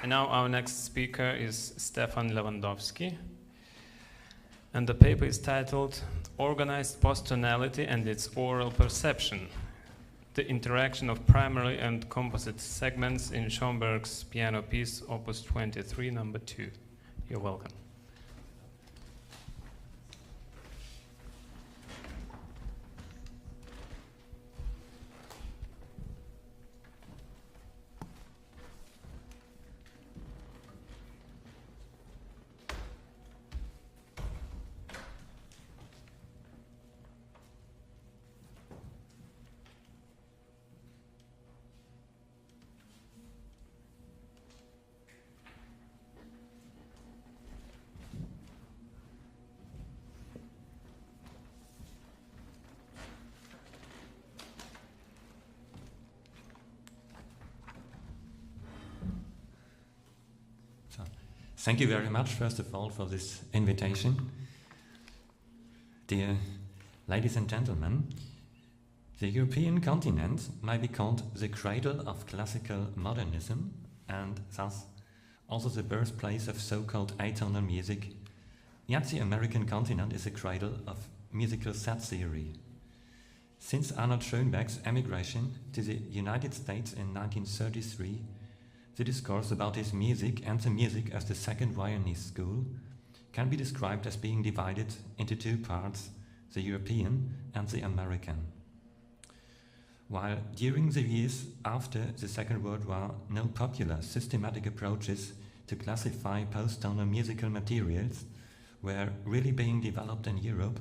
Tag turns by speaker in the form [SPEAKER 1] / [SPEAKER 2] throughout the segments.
[SPEAKER 1] And now our next speaker is Stephan Lewandowski. And the paper is titled Organized Post-Tonality and its Aural Perception, the interaction of primary and composite segments in Schoenberg's piano piece, Opus 23, number 2. You're welcome.
[SPEAKER 2] Thank you very much, first of all, for this invitation. Dear ladies and gentlemen, the European continent may be called the cradle of classical modernism and thus also the birthplace of so-called atonal music, yet the American continent is a cradle of musical set theory. Since Arnold Schoenberg's emigration to the United States in 1933, the discourse about his music and the music of the second Viennese school can be described as being divided into two parts, the European and the American. While during the years after the Second World War no popular systematic approaches to classify post-tonal musical materials were really being developed in Europe,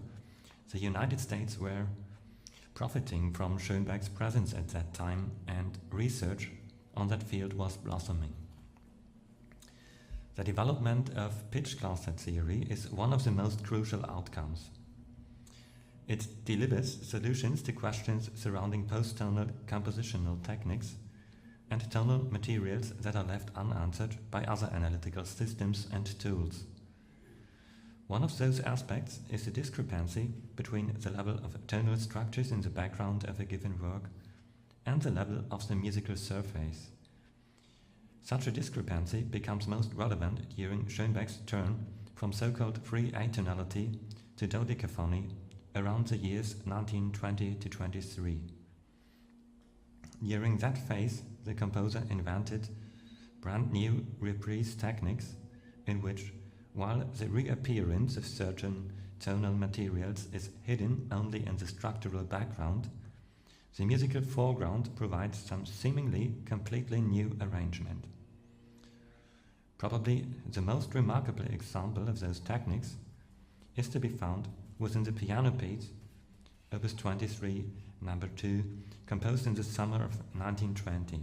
[SPEAKER 2] the United States were profiting from Schoenberg's presence at that time, and research on that field was blossoming. The development of pitch class set theory is one of the most crucial outcomes. It delivers solutions to questions surrounding post-tonal compositional techniques and tonal materials that are left unanswered by other analytical systems and tools. One of those aspects is the discrepancy between the level of tonal structures in the background of a given work and the level of the musical surface. Such a discrepancy becomes most relevant during Schoenberg's turn from so-called free atonality to dodecaphony around the years 1920 to 23. During that phase, the composer invented brand new reprise techniques in which, while the reappearance of certain tonal materials is hidden only in the structural background, the musical foreground provides some seemingly completely new arrangement. Probably the most remarkable example of those techniques is to be found within the piano piece, Opus 23, number 2, composed in the summer of 1920.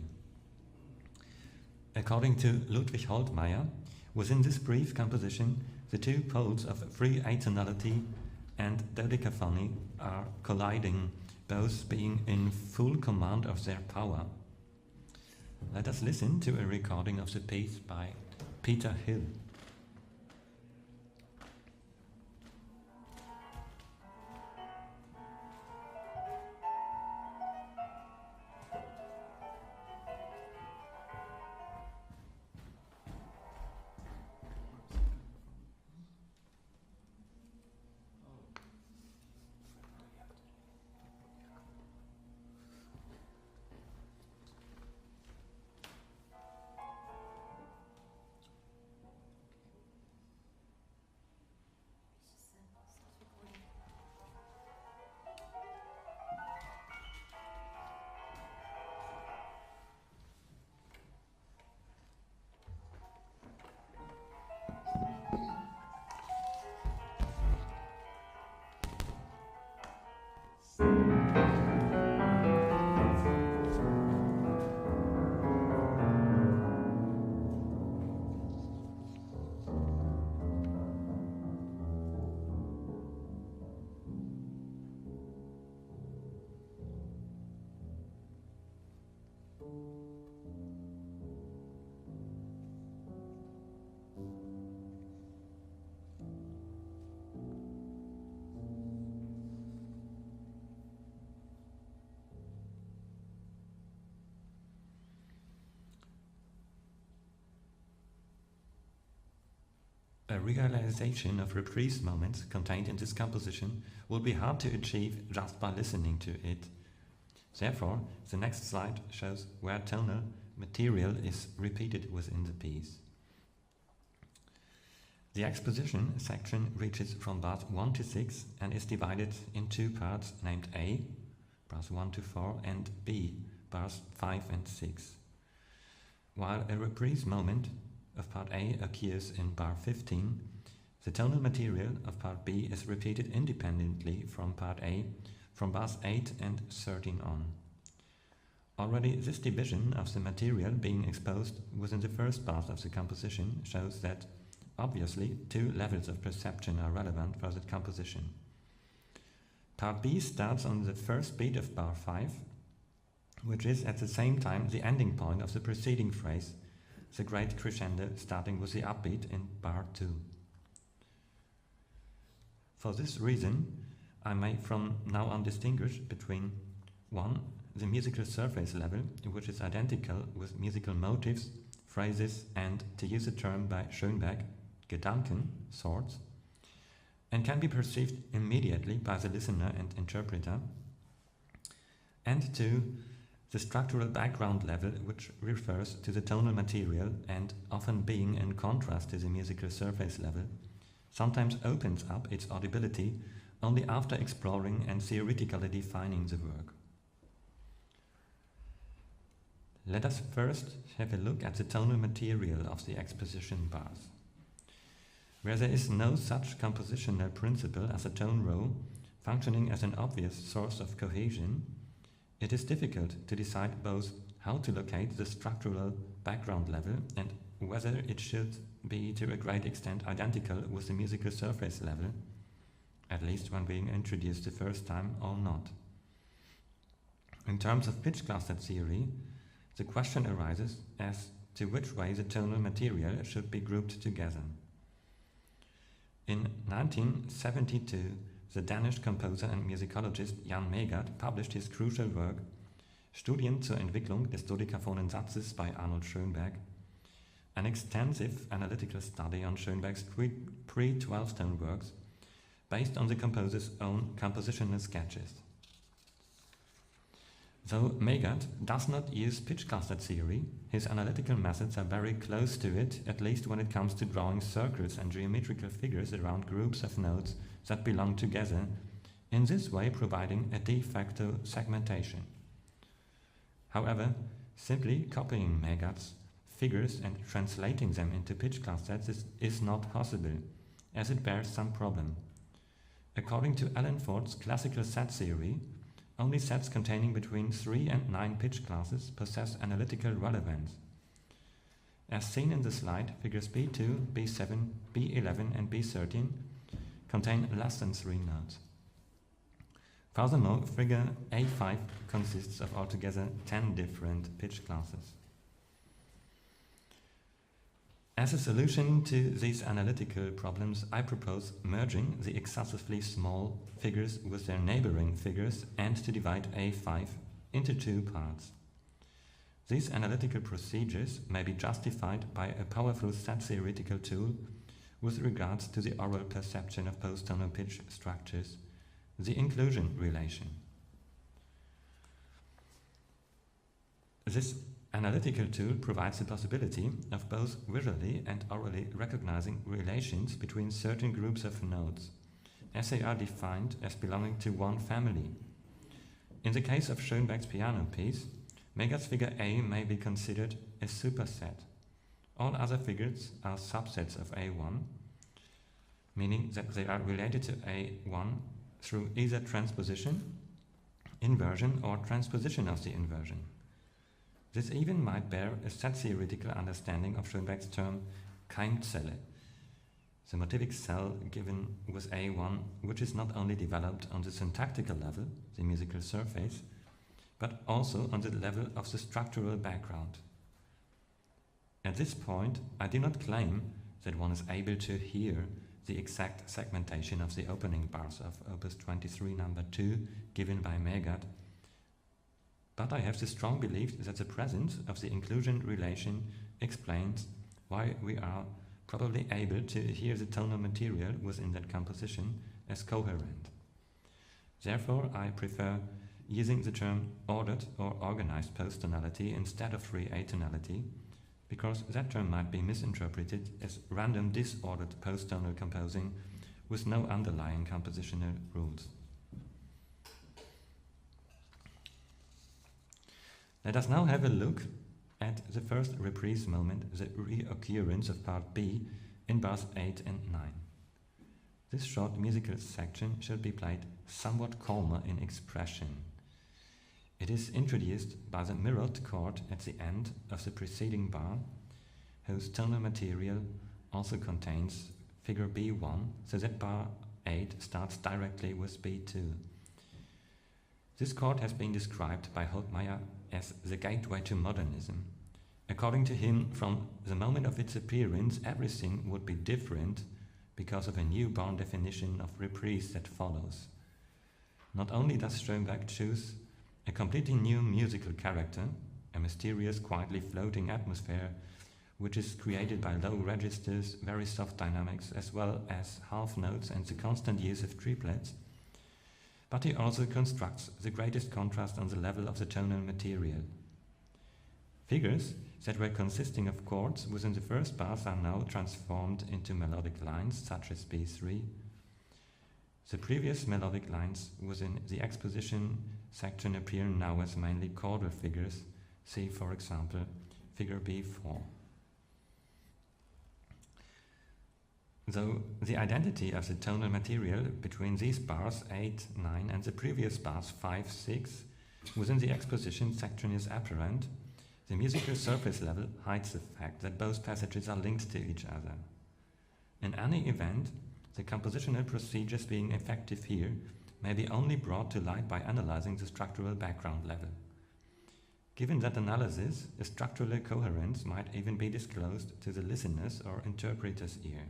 [SPEAKER 2] According to Ludwig Holtmeier, within this brief composition, the two poles of free atonality and dodecaphony are colliding, both being in full command of their power. Let us listen to a recording of the piece by Peter Hill. A realization of reprise moments contained in this composition will be hard to achieve just by listening to it. Therefore, the next slide shows where tonal material is repeated within the piece. The exposition section reaches from bars 1 to 6 and is divided in two parts named A, bars 1 to 4, and B, bars 5 and 6. While a reprise moment of part A occurs in bar 15, the tonal material of part B is repeated independently from part A from bars 8 and 13 on. Already this division of the material being exposed within the first bars of the composition shows that obviously two levels of perception are relevant for the composition. Part B starts on the first beat of bar 5, which is at the same time the ending point of the preceding phrase, the great crescendo starting with the upbeat in bar 2. For this reason, I may from now on distinguish between 1. The musical surface level, which is identical with musical motives, phrases, and, to use a term by Schönberg, Gedanken, thoughts, and can be perceived immediately by the listener and interpreter, and 2. The structural background level, which refers to the tonal material and, often being in contrast to the musical surface level, sometimes opens up its audibility only after exploring and theoretically defining the work. Let us first have a look at the tonal material of the exposition bars. Where there is no such compositional principle as a tone row functioning as an obvious source of cohesion, it is difficult to decide both how to locate the structural background level and whether it should be to a great extent identical with the musical surface level, at least when being introduced the first time, or not. In terms of pitch cluster theory, the question arises as to which way the tonal material should be grouped together. In 1972, the Danish composer and musicologist Jan Megard published his crucial work Studien zur Entwicklung des dodekaphonen Satzes by Arnold Schönberg, an extensive analytical study on Schönberg's pre-12-tone works based on the composer's own compositional sketches. Though Megard does not use pitch cluster theory, his analytical methods are very close to it, at least when it comes to drawing circles and geometrical figures around groups of notes that belong together, in this way providing a de facto segmentation. However, simply copying Megard's figures and translating them into pitch clusters is not possible, as it bears some problem. According to Alan Ford's classical set theory, only sets containing between 3 and 9 pitch classes possess analytical relevance. As seen in the slide, figures B2, B7, B11 and B13 contain less than 3 notes. Furthermore, figure A5 consists of altogether 10 different pitch classes. As a solution to these analytical problems, I propose merging the excessively small figures with their neighboring figures and to divide A5 into 2 parts. These analytical procedures may be justified by a powerful set-theoretical tool with regards to the oral perception of post-tonal pitch structures, the inclusion relation. This analytical tool provides the possibility of both visually and orally recognizing relations between certain groups of notes, as they are defined as belonging to one family. In the case of Schönberg's piano piece, Megard's figure A may be considered a superset. All other figures are subsets of A1, meaning that they are related to A1 through either transposition, inversion, or transposition of the inversion. This even might bear a set-theoretical understanding of Schönberg's term Keimzelle, the motivic cell given with A1, which is not only developed on the syntactical level, the musical surface, but also on the level of the structural background. At this point, I do not claim that one is able to hear the exact segmentation of the opening bars of Opus 23 number 2 given by Megard, but I have the strong belief that the presence of the inclusion relation explains why we are probably able to hear the tonal material within that composition as coherent. Therefore, I prefer using the term ordered or organized post-tonality instead of free atonality, because that term might be misinterpreted as random disordered post-tonal composing with no underlying compositional rules. Let us now have a look at the first reprise moment, the reoccurrence of part B in bars 8 and 9. This short musical section should be played somewhat calmer in expression. It is introduced by the mirrored chord at the end of the preceding bar, whose tonal material also contains figure B1, so that bar 8 starts directly with B2. This chord has been described by Holtmeier as the gateway to modernism. According to him, from the moment of its appearance, everything would be different because of a newborn definition of reprise that follows. Not only does Schoenberg choose a completely new musical character, a mysterious, quietly floating atmosphere which is created by low registers, very soft dynamics, as well as half notes and the constant use of triplets, but he also constructs the greatest contrast on the level of the tonal material. Figures that were consisting of chords within the first bars are now transformed into melodic lines, such as B3. The previous melodic lines within the exposition section appear now as mainly chordal figures. See, for example, figure B4. Though the identity of the tonal material between these bars 8, 9 and the previous bars 5, 6 within the exposition section is apparent, the musical surface level hides the fact that both passages are linked to each other. In any event, the compositional procedures being effective here may be only brought to light by analyzing the structural background level. Given that analysis, a structural coherence might even be disclosed to the listener's or interpreter's ear.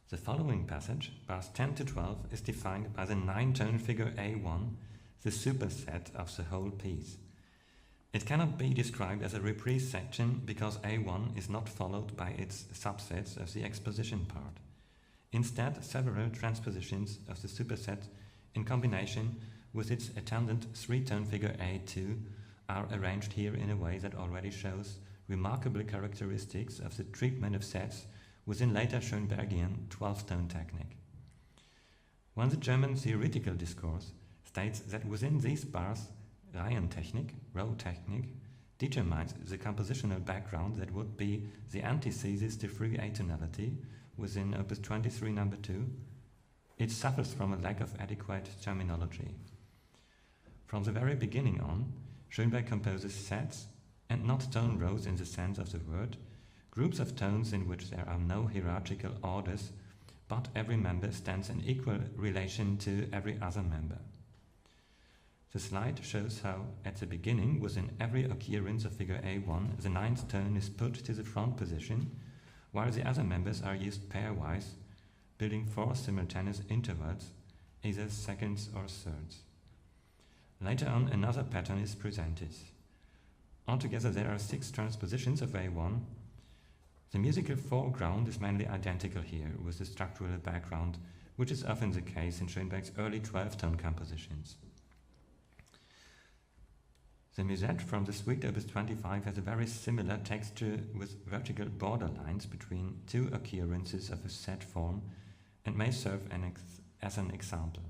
[SPEAKER 2] The following passage, bars 10 to 12, is defined by the 9-tone figure A1, the superset of the whole piece. It cannot be described as a reprise section because A1 is not followed by its subsets of the exposition part. Instead, several transpositions of the superset in combination with its attendant 3-tone figure A2 are arranged here in a way that already shows remarkable characteristics of the treatment of sets within later Schoenbergian 12-tone technique. When the German theoretical discourse states that within these bars, Reihentechnik, row technique, determines the compositional background that would be the antithesis to free atonality within Opus 23 No. 2, it suffers from a lack of adequate terminology. From the very beginning on, Schoenberg composes sets, and not tone rows in the sense of the word, groups of tones in which there are no hierarchical orders, but every member stands in equal relation to every other member. The slide shows how, at the beginning, within every occurrence of figure A1, the 9th tone is put to the front position, while the other members are used pairwise, building 4 simultaneous intervals, either seconds or thirds. Later on, another pattern is presented. Altogether, there are 6 transpositions of A1. The musical foreground is mainly identical here with the structural background, which is often the case in Schoenberg's early 12-tone compositions. The musette from the suite Opus 25 has a very similar texture with vertical borderlines between 2 occurrences of a set form and may serve as an example.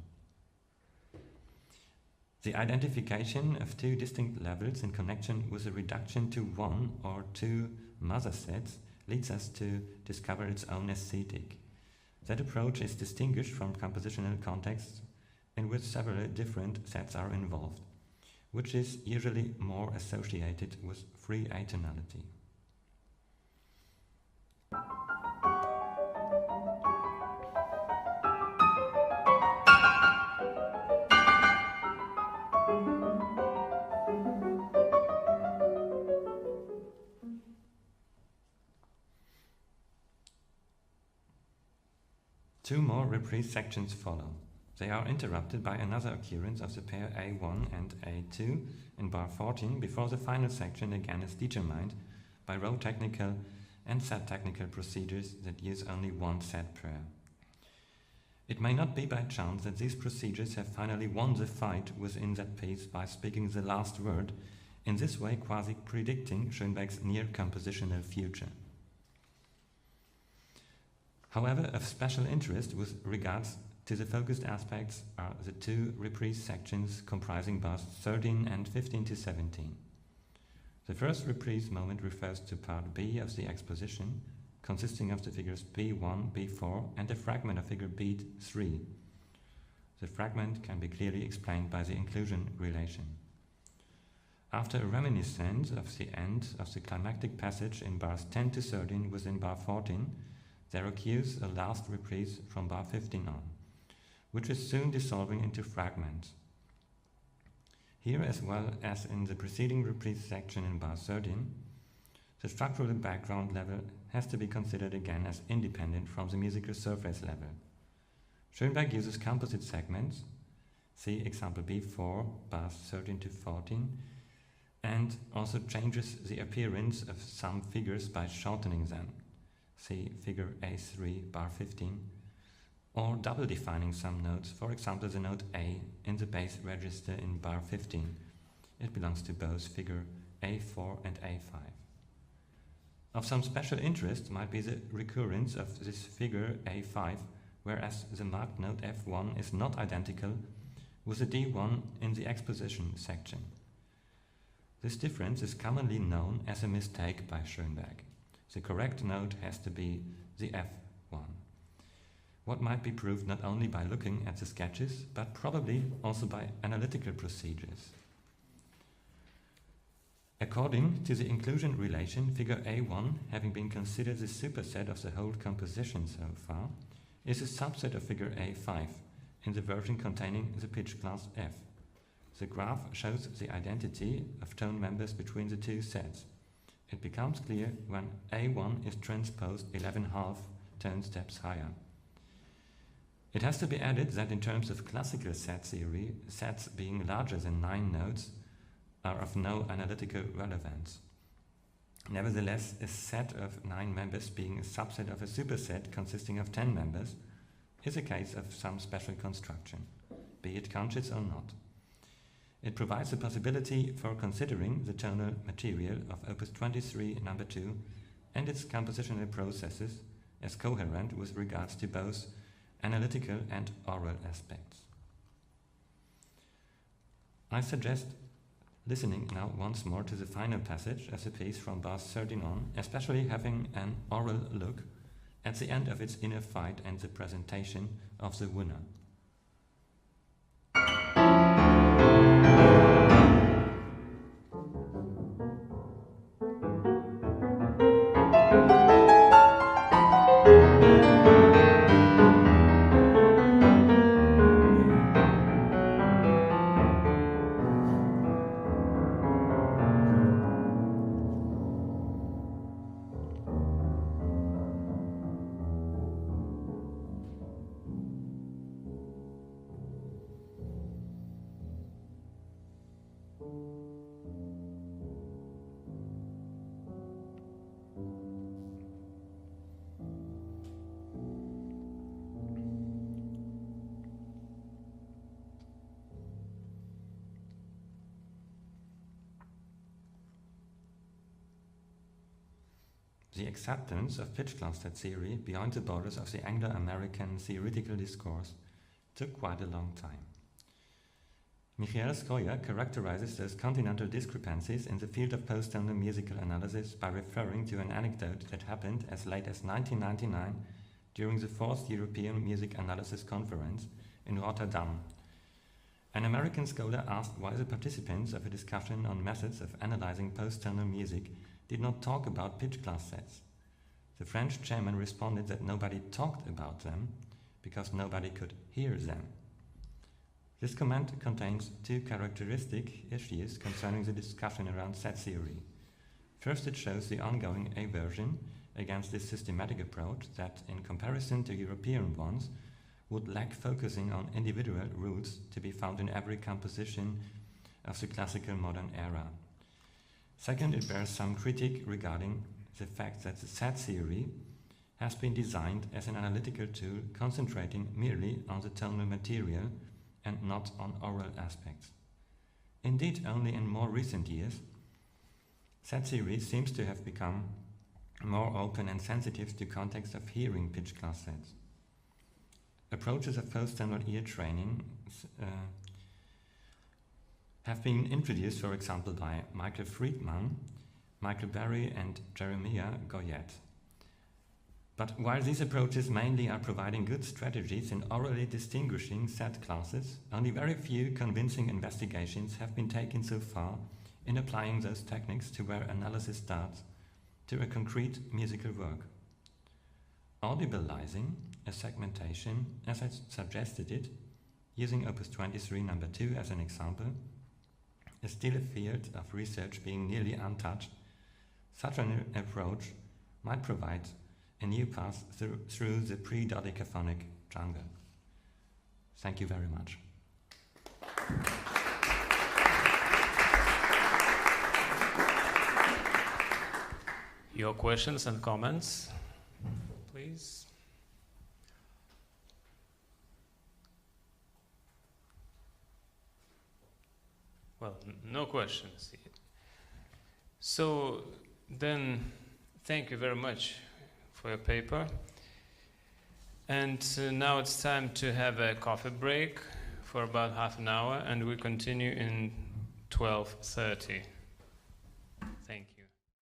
[SPEAKER 2] The identification of 2 distinct levels in connection with a reduction to 1 or 2 mother sets leads us to discover its own aesthetic. That approach is distinguished from compositional contexts in which several different sets are involved, which is usually more associated with free atonality. Two more reprise sections follow. They are interrupted by another occurrence of the pair A1 and A2 in bar 14 before the final section again is determined by row technical and set technical procedures that use only one set pair. It may not be by chance that these procedures have finally won the fight within that piece by speaking the last word, in this way quasi-predicting Schönberg's near compositional future. However, of special interest with regards to the focused aspects are the two reprise sections comprising bars 13 and 15 to 17. The first reprise moment refers to part B of the exposition, consisting of the figures B1, B4 and a fragment of figure B3. The fragment can be clearly explained by the inclusion relation. After a reminiscence of the end of the climactic passage in bars 10 to 13 within bar 14, there occurs a last reprise from bar 15 on, which is soon dissolving into fragments. Here, as well as in the preceding reprise section in bar 13, the structural background level has to be considered again as independent from the musical surface level. Schönberg uses composite segments, see example B4, bars 13 to 14, and also changes the appearance of some figures by shortening them, see figure A3, bar 15, or double defining some notes, for example the note A in the bass register in bar 15. It belongs to both figure A4 and A5. Of some special interest might be the recurrence of this figure A5, whereas the marked note F1 is not identical with the D1 in the exposition section. This difference is commonly known as a mistake by Schönberg. The correct note has to be the F1. What might be proved not only by looking at the sketches, but probably also by analytical procedures. According to the inclusion relation, figure A1, having been considered the superset of the whole composition so far, is a subset of figure A5 in the version containing the pitch class F. The graph shows the identity of tone members between the two sets. It becomes clear when A1 is transposed 11½ tone steps higher. It has to be added that in terms of classical set theory, sets being larger than 9 notes are of no analytical relevance. Nevertheless, a set of 9 members being a subset of a superset consisting of 10 members is a case of some special construction, be it conscious or not. It provides the possibility for considering the tonal material of Opus 23, number 2, and its compositional processes as coherent with regards to both analytical and aural aspects. I suggest listening now once more to the final passage as a piece from bars 13 on, especially having an aural look at the end of its inner fight and the presentation of the winner. The acceptance of pitch cluster theory beyond the borders of the Anglo-American theoretical discourse took quite a long time. Michael Skoja characterizes those continental discrepancies in the field of post-tonal musical analysis by referring to an anecdote that happened as late as 1999 during the 4th European Music Analysis Conference in Rotterdam. An American scholar asked why the participants of a discussion on methods of analyzing post-tonal music did not talk about pitch class sets. The French chairman responded that nobody talked about them because nobody could hear them. This comment contains two characteristic issues concerning the discussion around set theory. First, it shows the ongoing aversion against this systematic approach that, in comparison to European ones, would lack focusing on individual rules to be found in every composition of the classical modern era. Second, it bears some critique regarding the fact that the set theory has been designed as an analytical tool concentrating merely on the tonal material and not on oral aspects. Indeed, only in more recent years, set theory seems to have become more open and sensitive to context of hearing pitch class sets. Approaches of post-tonal ear training have been introduced, for example, by Michael Friedman, Michael Berry and Jeremiah Goyette. But while these approaches mainly are providing good strategies in orally distinguishing set classes, only very few convincing investigations have been taken so far in applying those techniques to where analysis starts to a concrete musical work. Audibilizing a segmentation, as I suggested it, using Opus 23 number 2 as an example, is still a field of research being nearly untouched. Such an approach might provide a new path through the pre-dodecaphonic jungle. Thank you very much.
[SPEAKER 1] Your questions and comments, please. Well, no questions. So then, thank you very much for your paper. And now it's time to have a coffee break for about half an hour, and we continue in 12:30. Thank you.